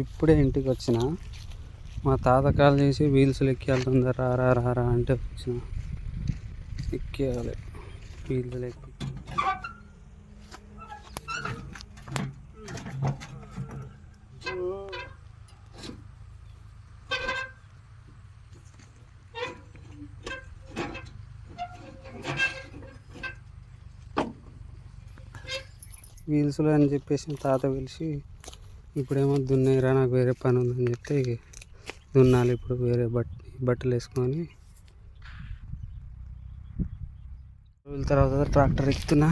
ఇప్పుడే ఇంటికి వచ్చిన. మా తాత కాల్ చేసి వీల్స్లు ఎక్కియాలి తొందర రారా రారా అంటే వచ్చిన. ఎక్కియాలి వీల్స్లు ఎక్కి. వీల్స్లో అని చెప్పేసి తాత పిలిచి ఇప్పుడేమో దున్నేరా నాకు వేరే పని ఉందని చెప్తే దున్నాలి ఇప్పుడు వేరే బట్టలు వేసుకొని. రోజుల తర్వాత ట్రాక్టర్ ఎక్కుతున్నా.